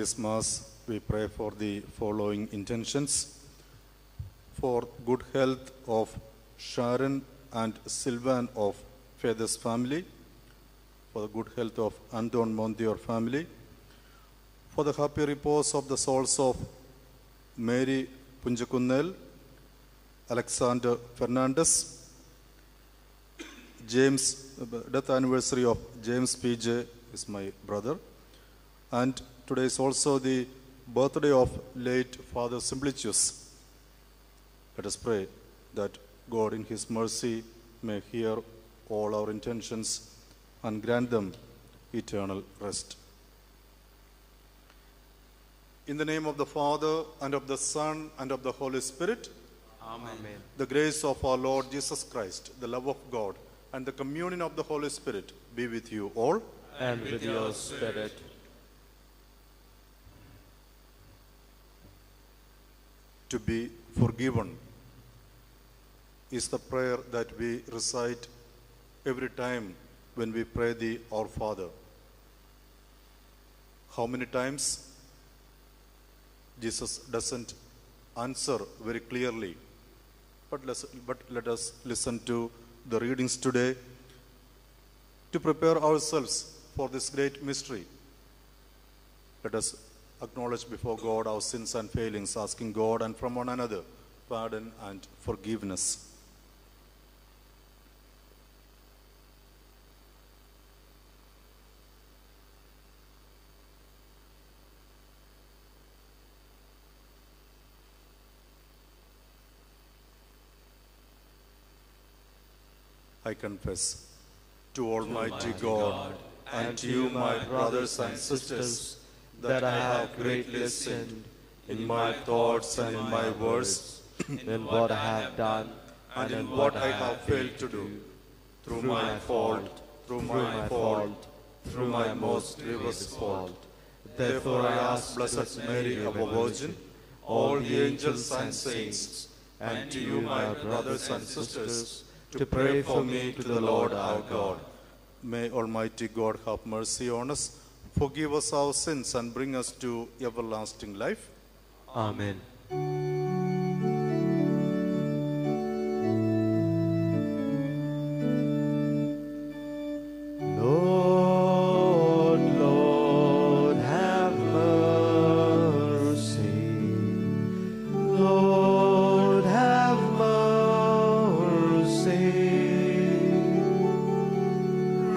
this Mass, we pray for the following intentions: for good health of Sharon and Sylvan of Feather's family, for the good health of Anton Montior family, for the happy repose of the souls of Mary Punjakunnel, Alexander Fernandez, James, death anniversary of James P.J. is my brother, and today is also the birthday of late Father Simplicius. Let us pray that God in His mercy may hear all our intentions and grant them eternal rest. In the name of the Father, and of the Son, and of the Holy Spirit, Amen. the grace of our Lord Jesus Christ, the love of God, and the communion of the Holy Spirit be with you all. And with your spirit. To be forgiven is the prayer that we recite every time when we pray the Our Father. How many times Jesus doesn't answer very clearly, but let us listen to the readings today to prepare ourselves for this great mystery. Let us acknowledge before God our sins and failings, asking God and from one another pardon and forgiveness. I confess to Almighty God and to you, my brothers and sisters, that I have greatly sinned in my thoughts and in my words, in what I have done and in what I have failed to do, through my fault, through my most grievous fault. Therefore I ask Blessed Mary, our Virgin, all the angels and saints, and to you, my brothers and sisters, to pray for me to the Lord our God. May Almighty God have mercy on us, forgive us our sins, and bring us to everlasting life. Amen. Lord, Lord, have mercy. Lord, have mercy.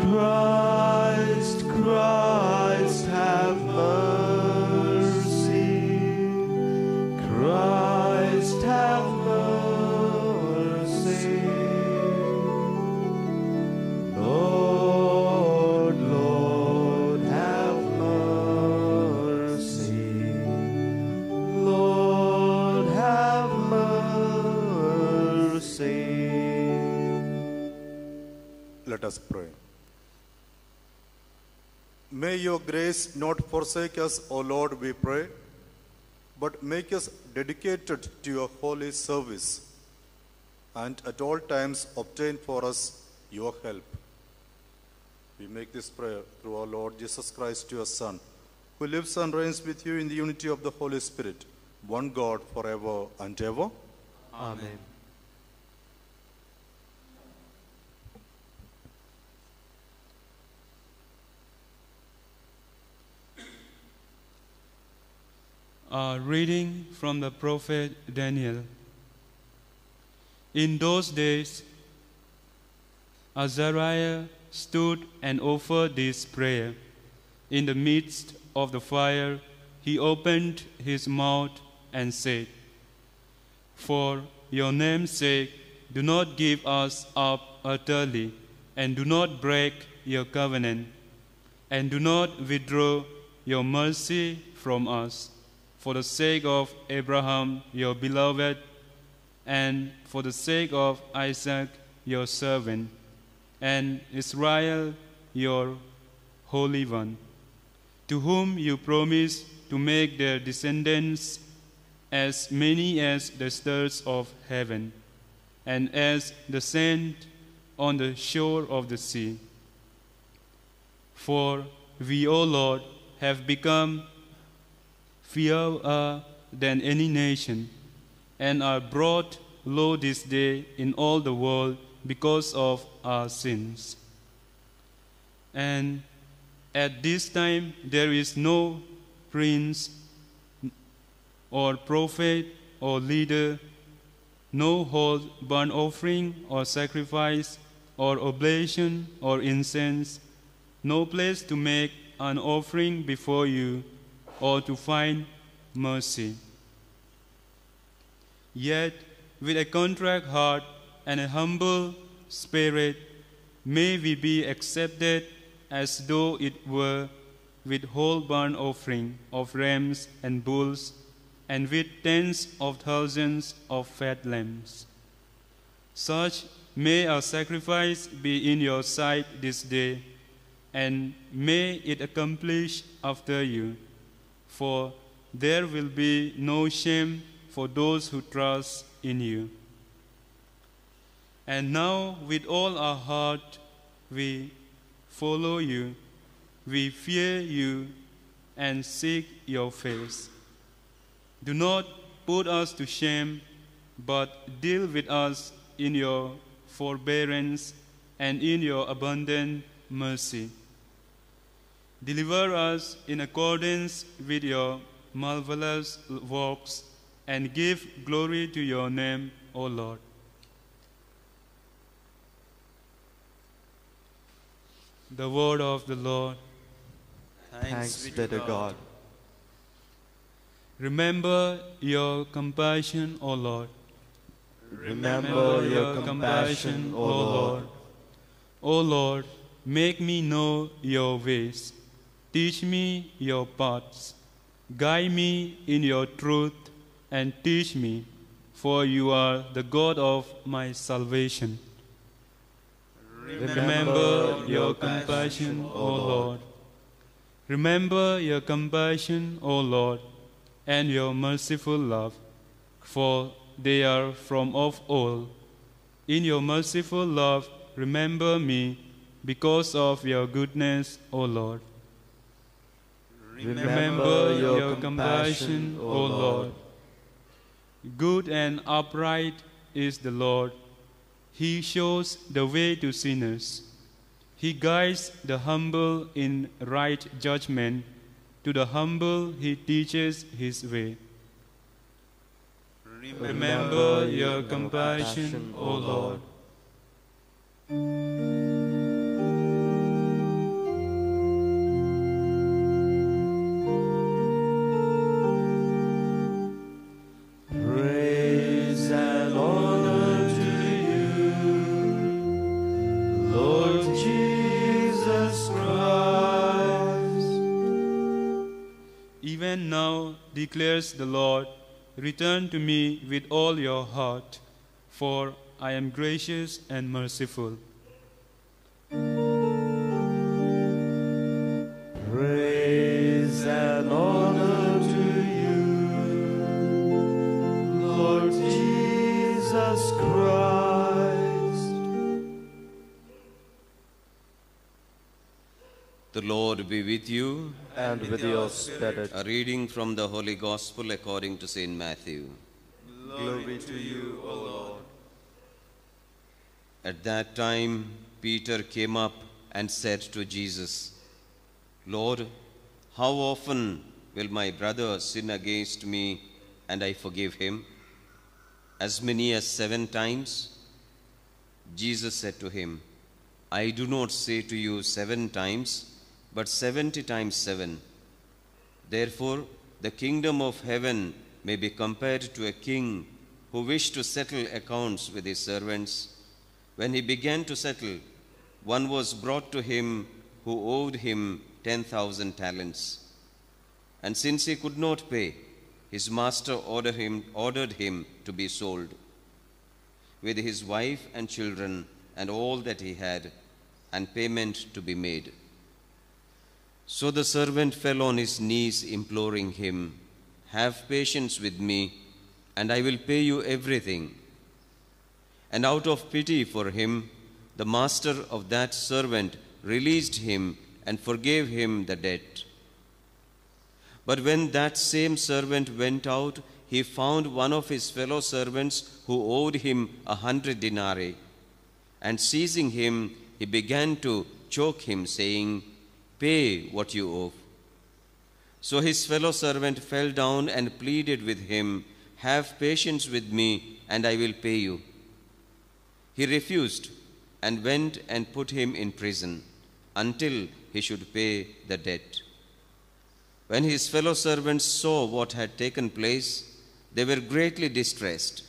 Christ, Christ, have mercy. Christ, have mercy. Lord, Lord, have mercy. Lord, have mercy. Let us pray. May your grace not forsake us, O Lord, we pray, but make us dedicated to your holy service, and at all times obtain for us your help. We make this prayer through our Lord Jesus Christ, your Son, who lives and reigns with you in the unity of the Holy Spirit, one God, forever and ever. Amen. Reading from the prophet Daniel. In those days, Azariah stood and offered this prayer. In the midst of the fire, he opened his mouth and said, For your name's sake, do not give us up utterly, and do not break your covenant, and do not withdraw your mercy from us. For the sake of Abraham, your beloved, and for the sake of Isaac, your servant, and Israel, your Holy One, to whom you promised to make their descendants as many as the stars of heaven, and as the sand on the shore of the sea. For we, O Lord, have become fewer than any nation, and are brought low this day in all the world because of our sins. And at this time there is no prince or prophet or leader, no whole burnt offering or sacrifice or oblation or incense, no place to make an offering before you or to find mercy. Yet with a contrite heart and a humble spirit may we be accepted as though it were with whole burnt offering of rams and bulls, and with tens of thousands of fat lambs. Such may our sacrifice be in your sight this day, and may it accomplish after you. For there will be no shame for those who trust in you. And now with all our heart we follow you, we fear you and seek your face. Do not put us to shame, but deal with us in your forbearance and in your abundant mercy. Deliver us in accordance with your marvelous works, and give glory to your name, O Lord. The word of the Lord. Thanks be to God. Remember your compassion, O Lord. Remember your compassion, O Lord. O Lord, make me know your ways. Teach me your paths. Guide me in your truth and teach me, for you are the God of my salvation. Remember your compassion, O Lord. Remember your compassion, O Lord, and your merciful love, for they are from of old. In your merciful love, remember me because of your goodness, O Lord. Remember your compassion, O Lord. Good and upright is the Lord. He shows the way to sinners. He guides the humble in right judgment. To the humble he teaches his way. Remember your compassion, O Lord. Praise and honor to you, Lord Jesus Christ. Even now, declares the Lord, return to me with all your heart, for I am gracious and merciful. Praise and honor to you, Lord Jesus Christ. The Lord be with you. And with your spirit. A reading from the Holy Gospel according to St. Matthew. Glory to you, O Lord. At that time, Peter came up and said to Jesus, Lord, how often will my brother sin against me and I forgive him? As many as 7 times? Jesus said to him, I do not say to you 7 times, but 70 times 7. Therefore, the kingdom of heaven may be compared to a king who wished to settle accounts with his servants. When he began to settle, one was brought to him who owed him 10,000 talents. And since he could not pay, his master ordered him to be sold, with his wife and children and all that he had, and payment to be made. So the servant fell on his knees, imploring him, have patience with me, and I will pay you everything. And out of pity for him, the master of that servant released him and forgave him the debt. But when that same servant went out, he found one of his fellow servants who owed him 100 denarii. And seizing him, he began to choke him, saying, "Pay what you owe." So his fellow servant fell down and pleaded with him, "Have patience with me, and I will pay you." He refused and went and put him in prison until he should pay the debt. When his fellow servants saw what had taken place, they were greatly distressed,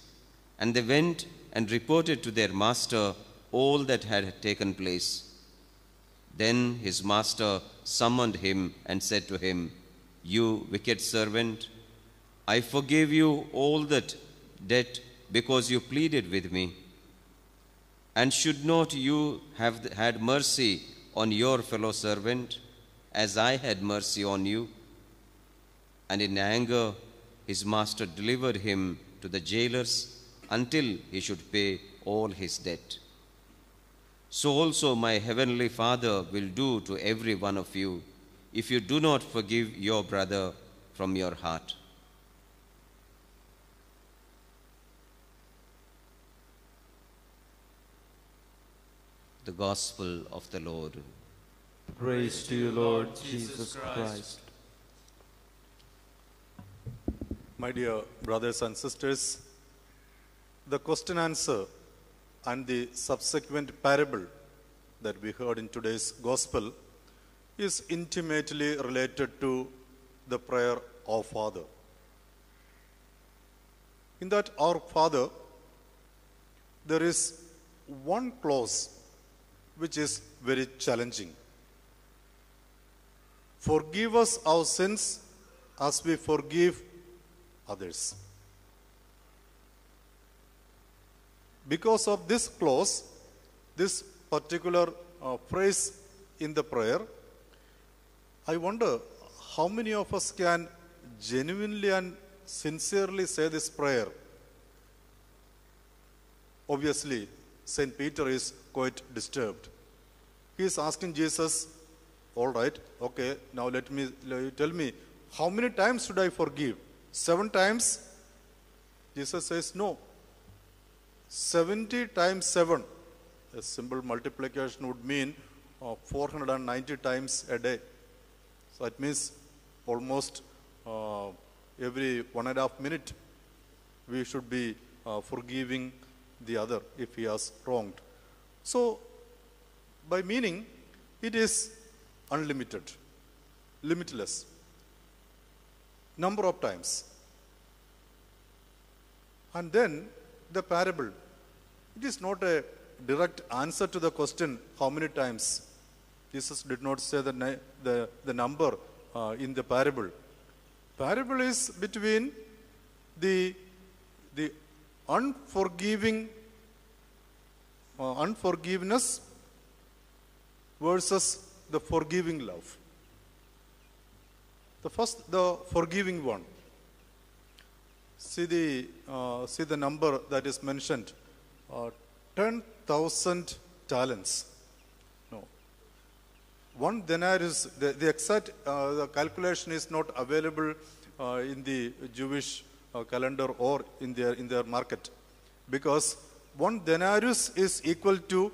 and they went and reported to their master all that had taken place. Then his master summoned him and said to him, "You wicked servant, I forgave you all that debt because you pleaded with me. And should not you have had mercy on your fellow servant, as I had mercy on you?" And in anger his master delivered him to the jailers until he should pay all his debt. So also my heavenly Father will do to every one of you, if you do not forgive your brother from your heart. The Gospel of the Lord. Praise to you, Lord Jesus Christ. My dear brothers and sisters, the question answer and the subsequent parable that we heard in today's Gospel is intimately related to the prayer Our Father. In that Our Father, there is one clause which is very challenging. Forgive us our sins as we forgive others. Because of this clause, this particular phrase in the prayer, I wonder how many of us can genuinely and sincerely say this prayer. Obviously, St. Peter is quite disturbed. He is asking Jesus, "All right, okay, now tell me, how many times should I forgive? 7 times? Jesus says, "No. 70 times 7. A simple multiplication would mean 490 times a day. So it means almost every 1.5 minutes we should be forgiving the other if he has wronged. So by meaning, it is unlimited, limitless, number of times. And then the parable, it is not a direct answer to the question, how many times. Jesus did not say the number in the parable. Parable is between the unforgiveness versus the forgiving love. The forgiving one. See the number that is mentioned, 10,000 talents. No, 1 denarius. The exact the calculation is not available in the Jewish calendar or in their market, because 1 denarius is equal to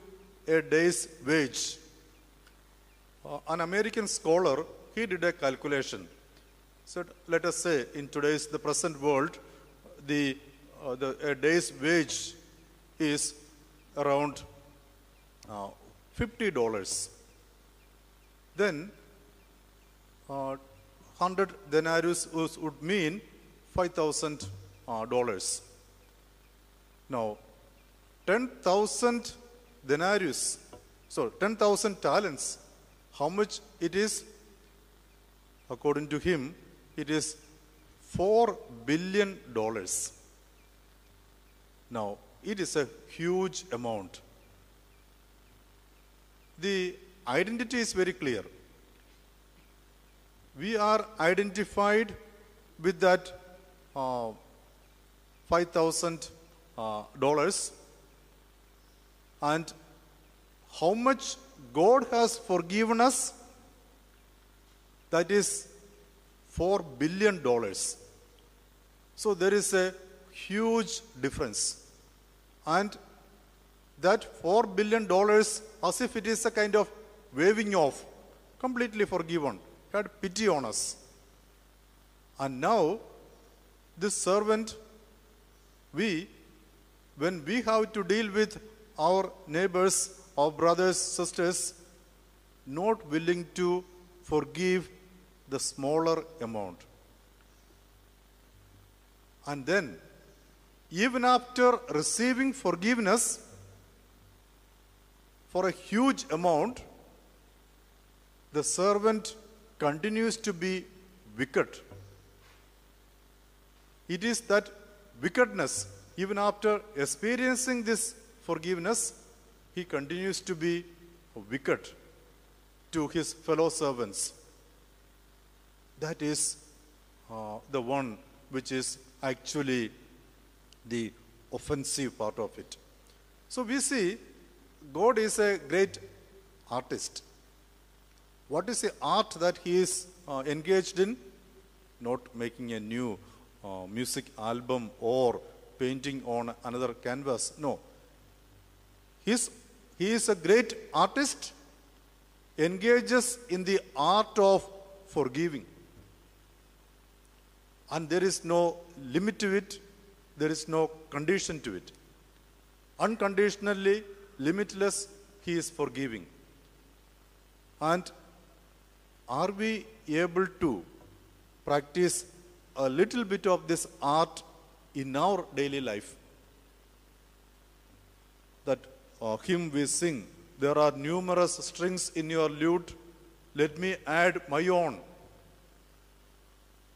a day's wage. An American scholar, he did a calculation. So let us say in the present world, a day's wage is around $50. Then 100 denarius would mean $5,000. Now 10,000 denarius, so 10,000 talents, how much it is? According to him, it is $4 billion. Now, it is a huge amount. The identity is very clear. We are identified with that $5,000, and how much God has forgiven us, that is $4 billion. So there is a huge difference. And that $4 billion, as if it is a kind of waving off, completely forgiven, had pity on us. And now, this servant, when we have to deal with our neighbors, our brothers, sisters, not willing to forgive the smaller amount. And then, even after receiving forgiveness for a huge amount, the servant continues to be wicked. It is that wickedness, even after experiencing this forgiveness, he continues to be wicked to his fellow servants. That is the one which is actually the offensive part of it. So we see God is a great artist. What is the art that he is engaged in? Not making a new music album or painting on another canvas. No. He is a great artist, engages in the art of forgiving. And there is no limit to it. There is no condition to it. Unconditionally, limitless, he is forgiving. And are we able to practice a little bit of this art in our daily life? That hymn we sing, there are numerous strings in your lute, let me add my own.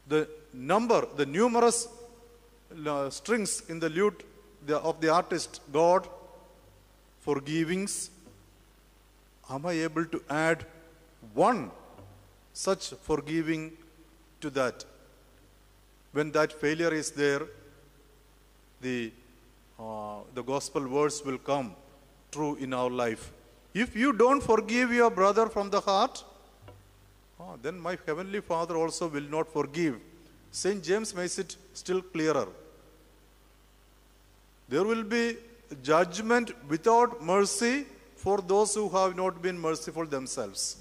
The numerous strings in the lute of the artist, God, forgivings, am I able to add one such forgiving to that? When that failure is there, the gospel words will come true in our life. If you don't forgive your brother from the heart, then my heavenly Father also will not forgive. St. James makes it still clearer. There will be judgment without mercy for those who have not been merciful themselves.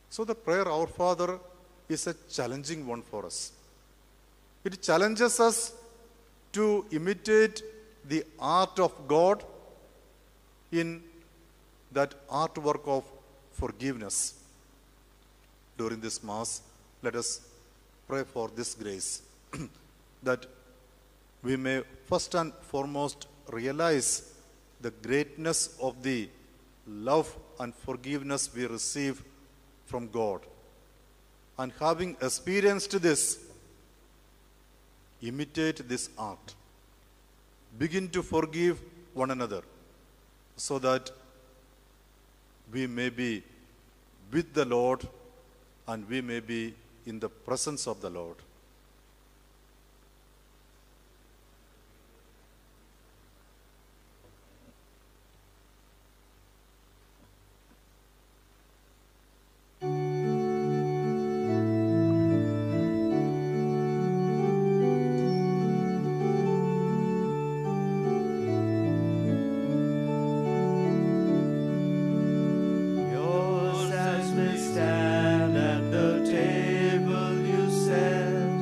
So the prayer, Our Father, is a challenging one for us. It challenges us to imitate the art of God in that artwork of forgiveness. During this Mass, let us pray for this grace, that we may first and foremost realize the greatness of the love and forgiveness we receive from God. And having experienced this, imitate this art. Begin to forgive one another so that we may be with the Lord and we may be in the presence of the Lord. Yours as we stand at the table you set,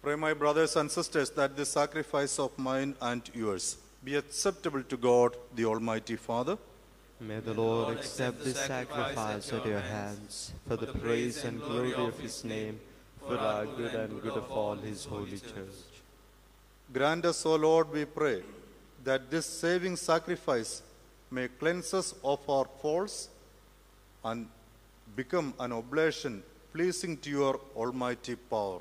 Pray, my brothers and sisters, that this sacrifice of mine and yours be acceptable to God, the Almighty Father. May the Lord accept this sacrifice at your hands for the praise and glory of his name, for our good and good of all his holy church. Grant us, O Lord, we pray, that this saving sacrifice may cleanse us of our faults and become an oblation pleasing to your almighty power.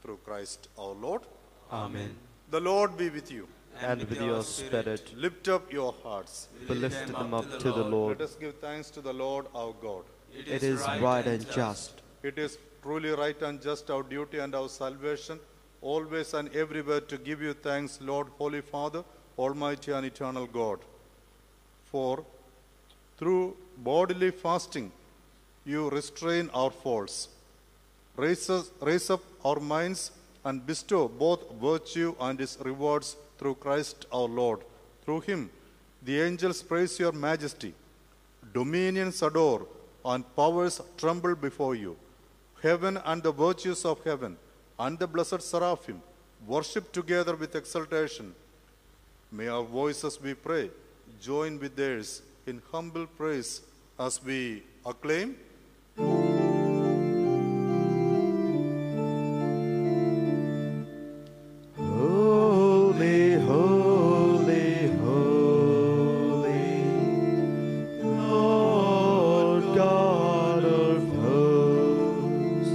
Through Christ our Lord. Amen. The Lord be with you. And with your spirit, Lift up your hearts. we lift them up to the Lord. Let us give thanks to the Lord our God. It is right and just. It is truly right and just, our duty and our salvation, always and everywhere to give you thanks, Lord, Holy Father, Almighty and eternal God. For through bodily fasting, you restrain our faults. Raise up our minds and bestow both virtue and its rewards through Christ our Lord. Through him, the angels praise your majesty. Dominions adore and powers tremble before you. Heaven and the virtues of heaven and the blessed seraphim worship together with exultation. May our voices, we pray, join with theirs in humble praise as we acclaim. Holy, holy, holy, Lord God of hosts.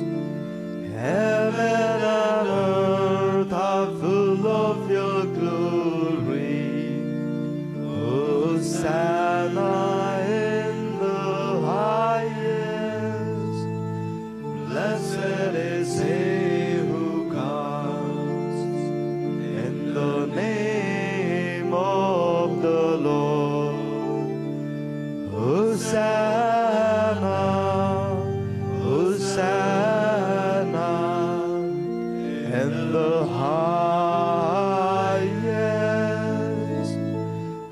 Heaven and earth are full of your glory. Hosanna in the highest. Blessed is he who comes in the name of the Lord. Hosanna, Hosanna in the highest.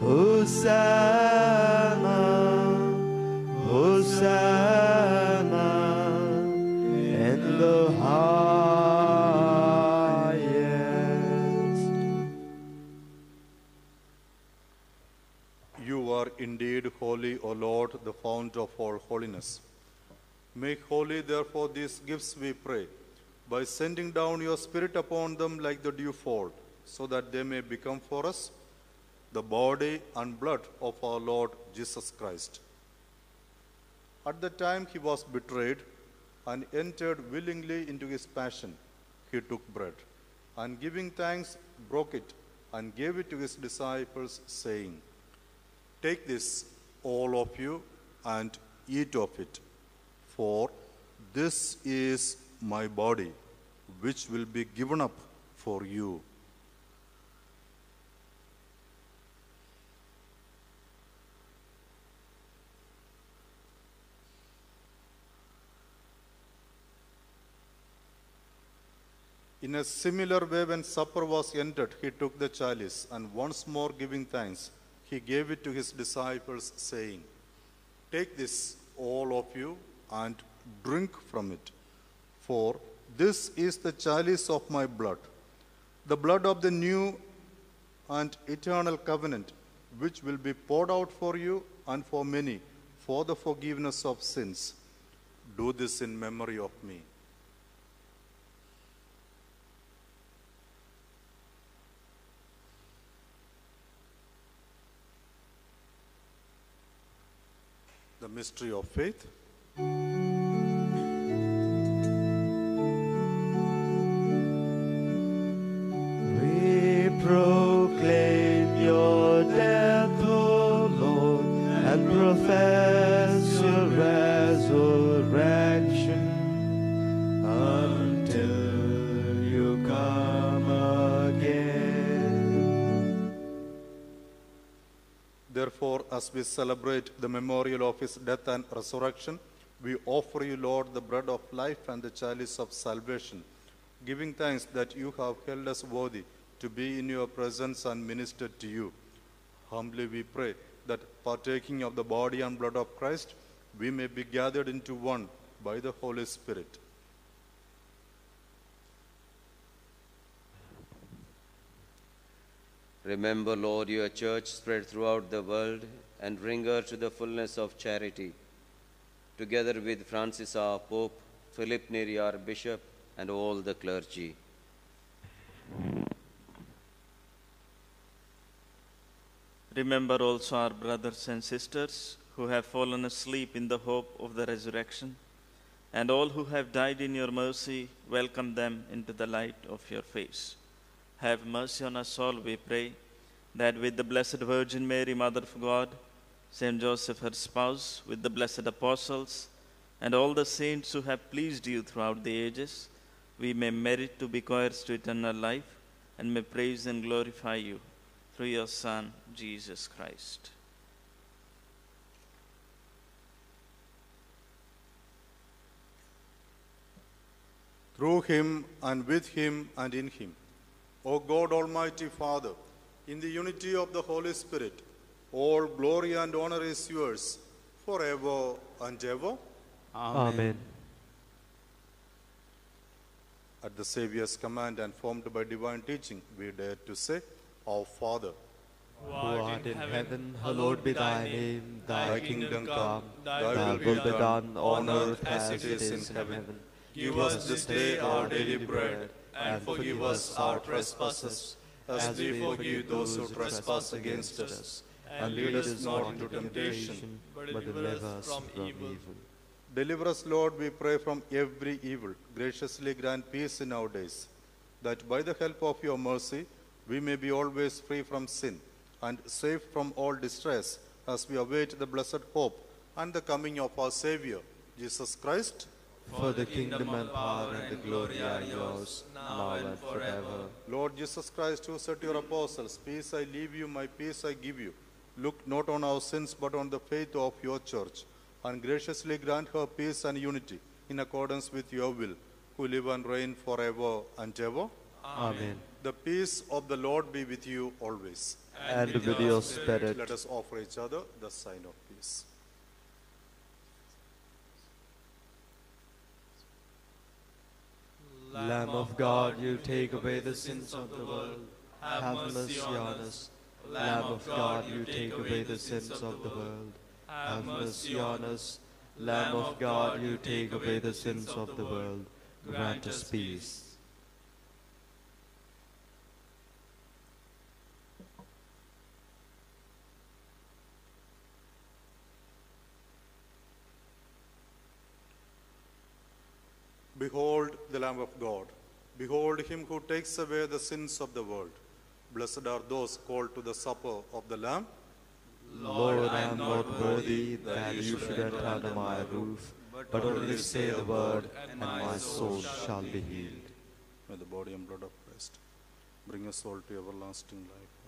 Hosanna, Hosanna in the highest. You are indeed holy, O Lord, the fount of all holiness. Make holy, therefore, these gifts, we pray, by sending down your Spirit upon them like the dewfall, so that they may become for us the body and blood of our Lord Jesus Christ. At the time he was betrayed and entered willingly into his passion, he took bread, and giving thanks, broke it, and gave it to his disciples, saying, "Take this, all of you, and eat of it, for this is my body, which will be given up for you." In a similar way, when supper was ended, he took the chalice, and once more giving thanks, he gave it to his disciples, saying, "Take this, all of you, and drink from it, for this is the chalice of my blood, the blood of the new and eternal covenant, which will be poured out for you and for many for the forgiveness of sins. Do this in memory of me." The mystery of faith. We proclaim your death, O Lord, and profess your resurrection until you come again. Therefore, as we celebrate the memorial of his death and resurrection, we offer you, Lord, the bread of life and the chalice of salvation, giving thanks that you have held us worthy to be in your presence and ministered to you. Humbly we pray that, partaking of the body and blood of Christ, we may be gathered into one by the Holy Spirit. Remember, Lord, your church spread throughout the world and bring her to the fullness of charity, together with Francis our Pope, Philip Neri our Bishop, and all the clergy. Remember also our brothers and sisters who have fallen asleep in the hope of the resurrection, and all who have died in your mercy, welcome them into the light of your face. Have mercy on us all, we pray, that with the Blessed Virgin Mary, Mother of God, Saint Joseph, her spouse, with the blessed apostles, and all the saints who have pleased you throughout the ages, we may merit to be heirs to eternal life, and may praise and glorify you through your Son, Jesus Christ. Through him and with him and in him, O God, Almighty Father, in the unity of the Holy Spirit, all glory and honor is yours forever and ever. Amen. At the Saviour's command and formed by divine teaching, we dare to say, Our Father, Who art in heaven, hallowed be thy name. Thy kingdom come, thy will be done on earth as it is in heaven. give us this day our daily bread, and forgive us our trespasses, as we forgive those who trespass against us. And lead us not into temptation, but deliver us from evil. Deliver us, Lord, we pray, from every evil. Graciously grant peace in our days, that by the help of your mercy we may be always free from sin and safe from all distress, as we await the blessed hope and the coming of our Savior, Jesus Christ. For the kingdom and power and the glory are yours, now and forever. Lord Jesus Christ, who said to your apostles, Peace I leave you, my peace I give you, look not on our sins but on the faith of your church, and graciously grant her peace and unity in accordance with your will, who live and reign forever and ever. Amen. The peace of the Lord be with you always. And with your spirit. Let us offer each other the sign of peace. Lamb of God, you take away the sins of the world. Have mercy on us. Lamb of God, you take away the sins of the world. Have mercy on us. Lamb of God, you take away the sins of the world. Grant us peace. Behold the Lamb of God. Behold him who takes away the sins of the world. Blessed are those called to the supper of the Lamb. Lord, I am not worthy that you should enter under my roof, but only say the word, and my soul shall be healed. May the body and blood of Christ bring us all to everlasting life.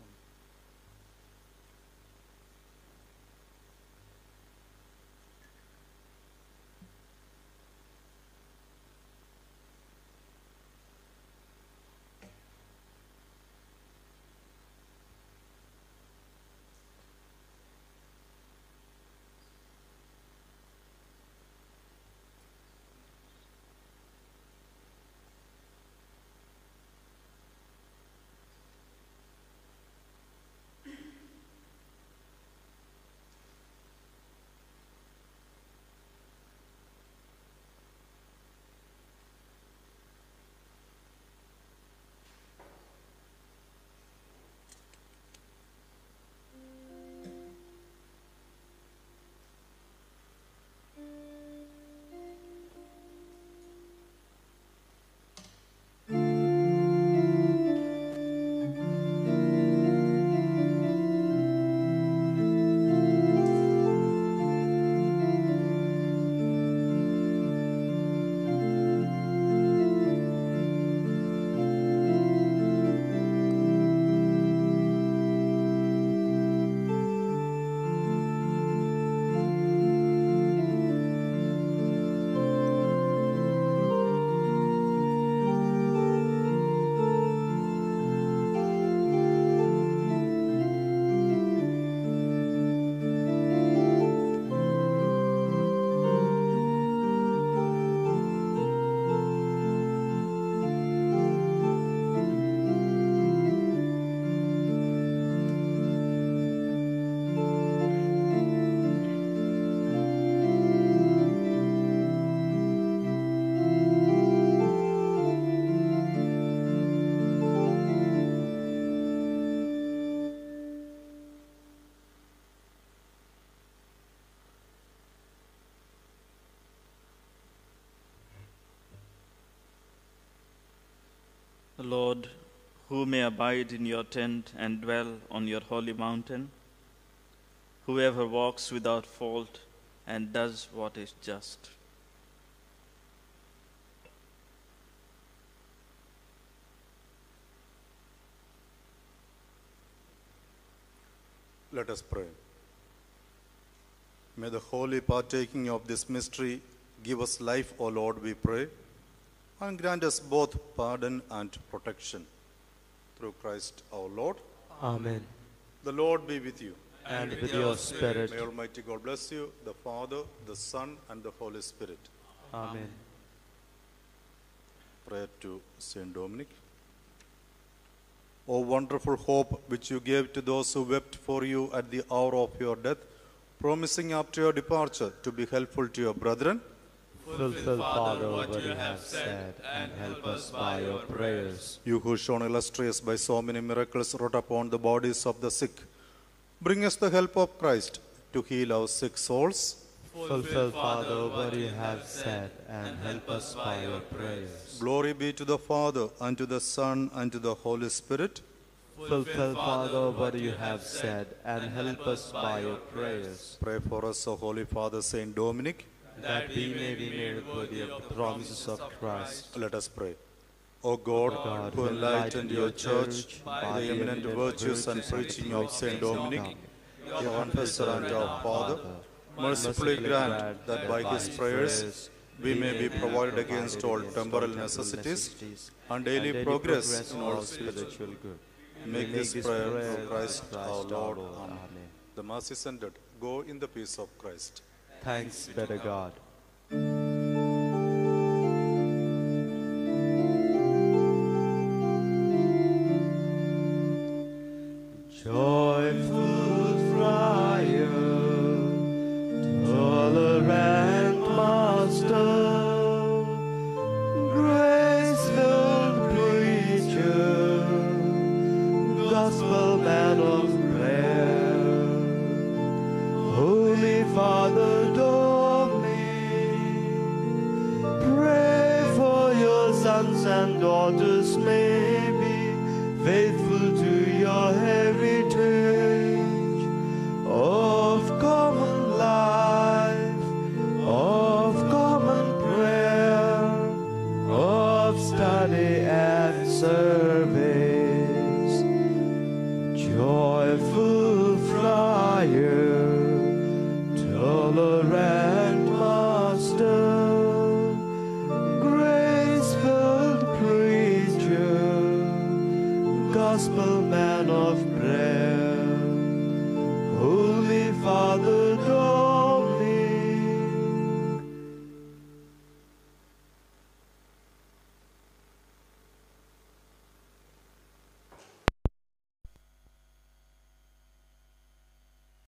Lord, who may abide in your tent and dwell on your holy mountain? Whoever walks without fault and does what is just. Let us pray. May the holy partaking of this mystery give us life, O Lord, we pray, and grant us both pardon and protection. Through Christ our Lord. Amen. The Lord be with you. And with your spirit. May Almighty God bless you, the Father, the Son, and the Holy Spirit. Amen. Prayer to Saint Dominic. O wonderful hope which you gave to those who wept for you at the hour of your death, promising after your departure to be helpful to your brethren, Fulfill, Father, what you have said, and help us by your prayers. you who shone illustrious by so many miracles wrought upon the bodies of the sick, bring us the help of Christ to heal our sick souls. Fulfill, Father, what you have said, and help us by your prayers. Glory be to the Father, and to the Son, and to the Holy Spirit. Fulfill, Father, what you have said, and help us by your prayers. Pray for us, O Holy Father Saint Dominic. That we may be made worthy of the promises of Christ. Let us pray. O God, who enlightened your church by the eminent virtues and preaching of Saint Dominic, your confessor and our Father, mercifully grant that by his prayers we may be provided against all temporal necessities and daily progress in all spiritual good. Make this prayer through Christ our Lord. Amen. The Mass is ended. Go in the peace of Christ. Thanks be to God. Joyful friar, tolerant master, grace-filled preacher, gospel man of prayer, Holy Father Dominic, pray for your sons and daughters may be faithful to your heritage of common life, of common prayer, of study and service. Joyful friar, tolerant master, grace-filled preacher, gospel man of prayer,